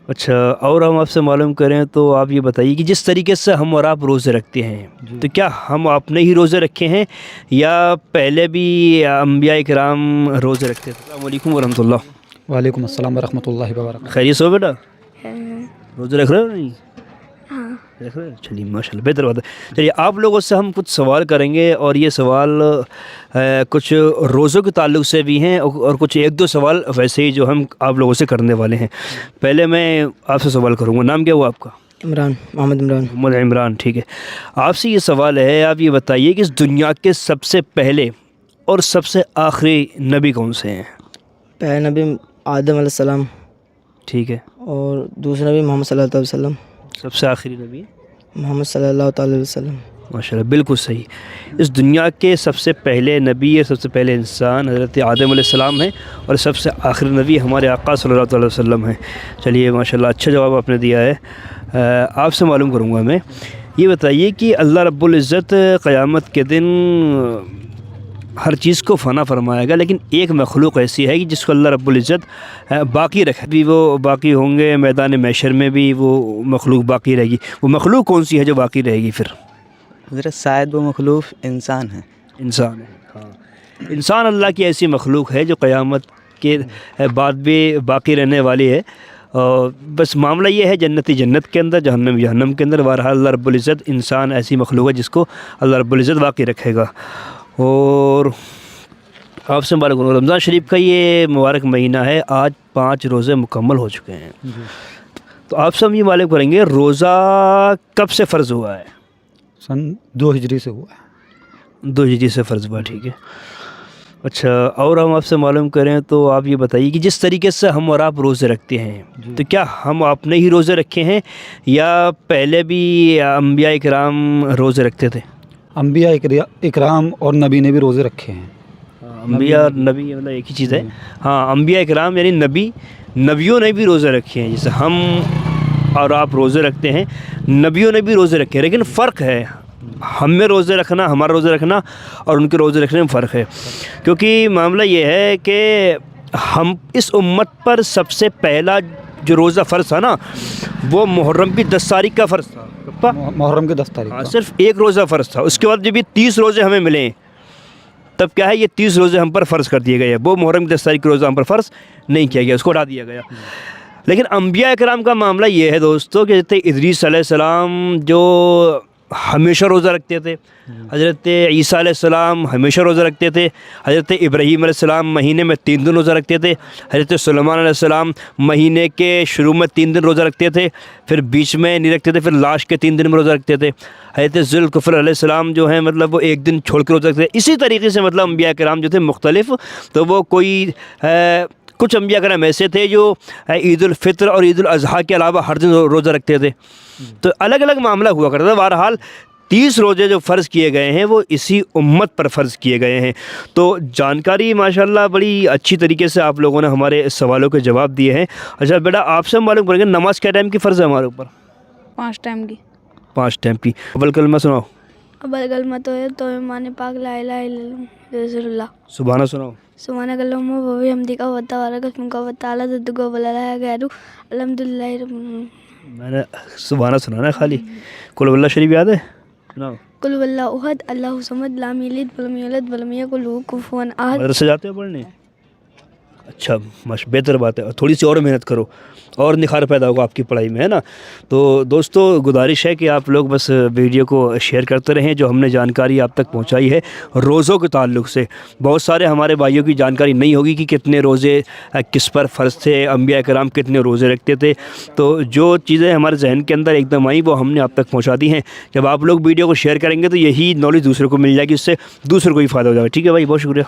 اچھا، اور ہم آپ سے معلوم کریں تو آپ یہ بتائیے کہ جس طریقے سے ہم اور آپ روزے رکھتے ہیں تو کیا ہم اپنے ہی روزے رکھے ہیں یا پہلے بھی انبیاء کرام روزے رکھتے تھے؟ السلام علیکم ورحمۃ اللہ۔ وعلیکم السلام ورحمۃ اللہ وبرکاتہ۔ خیریت ہو بیٹا؟ ہاں روزے رکھ رہے ہو نہیں؟ ہاں رکھ رہے ہیں؟ چلیے ماشاء اللہ، بہتر بات ہے۔ چلیے آپ لوگوں سے ہم کچھ سوال کریں گے، اور یہ سوال کچھ روزوں کے تعلق سے بھی ہیں اور کچھ ایک دو سوال ویسے ہی جو ہم آپ لوگوں سے کرنے والے ہیں۔ پہلے میں آپ سے سوال کروں گا، نام کیا ہوا آپ کا؟ عمران، محمد عمران۔ محمد عمران، ٹھیک ہے۔ آپ سے یہ سوال ہے، آپ یہ بتائیے کہ اس دنیا کے سب سے پہلے اور سب سے آخری نبی کون سے ہیں؟ پہلا نبی آدم علیہ السلام، ٹھیک ہے۔ اور دوسرا نبی محمد صلی اللہ علیہ وسلم، سب سے آخری نبی محمد صلی اللہ تعالی علیہ وسلم۔ ماشاء اللہ، بالکل صحیح۔ اس دنیا کے سب سے پہلے نبی اور سب سے پہلے انسان حضرت آدم علیہ السلام ہیں، اور سب سے آخری نبی ہمارے آقا صلی اللہ علیہ وسلم ہیں۔ چلیے ماشاء اللہ، اچھا جواب آپ نے دیا ہے۔ آپ سے معلوم کروں گا میں، یہ بتائیے کہ اللہ رب العزت قیامت کے دن ہر چیز کو فنا فرمائے گا، لیکن ایک مخلوق ایسی ہے کہ جس کو اللہ رب العزت باقی رکھے بھی، وہ باقی ہوں گے میدان محشر میں بھی، وہ مخلوق باقی رہے گی۔ وہ مخلوق کون سی ہے جو باقی رہے گی پھر؟ حضرت شاید وہ مخلوق انسان ہے۔ انسان ہے، ہاں۔ انسان اللہ کی ایسی مخلوق ہے جو قیامت کے بعد بھی باقی رہنے والی ہے، اور بس معاملہ یہ ہے جنتی جنت کے اندر، جہنم جہنم کے اندر۔ بہرحال اللہ رب العزت انسان ایسی مخلوق ہے جس کو اللہ رب العزت باقی رکھے گا۔ اور آپ سے مبارک ہو، رمضان شریف کا یہ مبارک مہینہ ہے، آج 5 روزے مکمل ہو چکے ہیں۔ تو آپ سے ہم یہ معلوم کریں گے، روزہ کب سے فرض ہوا ہے؟ سن 2 ہجری سے ہوا ہے۔ 2 ہجری سے فرض ہوا، ٹھیک ہے۔ اچھا، اور ہم آپ سے معلوم کریں تو آپ یہ بتائیے کہ جس طریقے سے ہم اور آپ روزے رکھتے ہیں تو کیا ہم اپنے ہی روزے رکھے ہیں یا پہلے بھی انبیاء کرام روزے رکھتے تھے؟ انبیاء اکرام اور نبی نے بھی روزے رکھے ہیں۔ انبیاء اور نبی مطلب ایک ہی چیز ہے۔ ہاں، انبیاء کرام یعنی نبیوں نے بھی روزے رکھے ہیں، جیسے ہم اور آپ روزے رکھتے ہیں، نبیوں نے بھی روزے رکھے ہیں، لیکن فرق ہے، ہم میں روزے رکھنا، ہمارا روزے رکھنا اور ان کے روزے رکھنے میں فرق ہے۔ کیونکہ معاملہ یہ ہے کہ ہم اس امت پر سب سے پہلا جو روزہ فرض تھا نا، وہ محرم کی 10 تاریخ کا فرض تھا۔ محرم کے 10 تاریخ ہاں، کا۔ صرف ایک روزہ فرض تھا۔ اس کے بعد جب یہ 30 روزے ہمیں ملے تب کیا ہے، یہ 30 روزے ہم پر فرض کر دیے گئے۔ وہ محرم کی 10 تاریخ کا روزہ ہم پر فرض نہیں کیا گیا، اس کو ہٹا دیا گیا۔ لیکن انبیاء کرام کا معاملہ یہ ہے دوستو کہ جیسے ادریس علیہ السلام جو ہمیشہ روزہ رکھتے تھے، حضرت عیسیٰ علیہ السلام ہمیشہ روزہ رکھتے تھے، حضرت ابراہیم علیہ السلام مہینے میں 3 دن روزہ رکھتے تھے، حضرت سلیمان علیہ السلام مہینے کے شروع میں 3 دن روزہ رکھتے تھے، پھر بیچ میں نہیں رکھتے تھے، پھر لاسٹ کے 3 دن میں روزہ رکھتے تھے، حضرت ذوالکفل علیہ السلام جو ہیں مطلب وہ 1 دن چھوڑ کے روزہ رکھتے تھے۔ اسی طریقے سے مطلب انبیاء کرام جو تھے مختلف، تو وہ کوئی کچھ انبیاء کرام ایسے تھے جو عید الفطر اور عید الاضحیٰ کے علاوہ ہر دن روزہ رکھتے تھے، تو الگ الگ معاملہ ہوا کرتا تھا۔ بہرحال 30 روزے جو فرض کیے گئے ہیں وہ اسی امت پر فرض کیے گئے ہیں۔ تو جانکاری ماشاءاللہ بڑی اچھی طریقے سے آپ لوگوں نے ہمارے سوالوں کے جواب دیے ہیں۔ اچھا بیٹا، آپ سے معلوم کریں گے نماز کیا ٹائم کی فرض ہے ہمارے اوپر؟ 5 ٹائم کی۔ 5 ٹائم کی۔ اول کلمہ سناؤ۔ اول کلمہ تو ہے تو ایمان پاک لا الہ الا اللہ رسول اللہ۔ سبحانہ سناؤ۔ سبحانک اللہم و بحمدک و تبارک اسمک و تعالی جدک و لا الہ غیرک الحمدللہ رب العالمین۔ میں نے سبحانہ سنانا ہے خالی۔ قل اللہ شریف یاد ہے؟ سناؤ۔ قل هو اللہ احد اللہ الصمد لم یلد ولم یولد ولم یکن لہ کفوا احد۔ مدرسہ جاتے ہو پڑھنے؟ اچھا، بہتر بات ہے، تھوڑی سی اور محنت کرو اور نکھار پیدا ہوگا آپ کی پڑھائی میں، ہے نا۔ تو دوستو گزارش ہے کہ آپ لوگ بس ویڈیو کو شیئر کرتے رہیں، جو ہم نے جانکاری آپ تک پہنچائی ہے روزوں کے تعلق سے۔ بہت سارے ہمارے بھائیوں کی جانکاری نہیں ہوگی کہ کتنے روزے کس پر فرض تھے، انبیاء کرام کتنے روزے رکھتے تھے۔ تو جو چیزیں ہمارے ذہن کے اندر ایک دم آئیں وہ ہم نے آپ تک پہنچا دی ہیں۔ جب آپ لوگ ویڈیو کو شیئر کریں گے تو یہی نالج دوسروں کو مل جائے گی، اس سے دوسروں کو بھی فائدہ ہو جائے گا۔ ٹھیک ہے بھائی، بہت شکریہ۔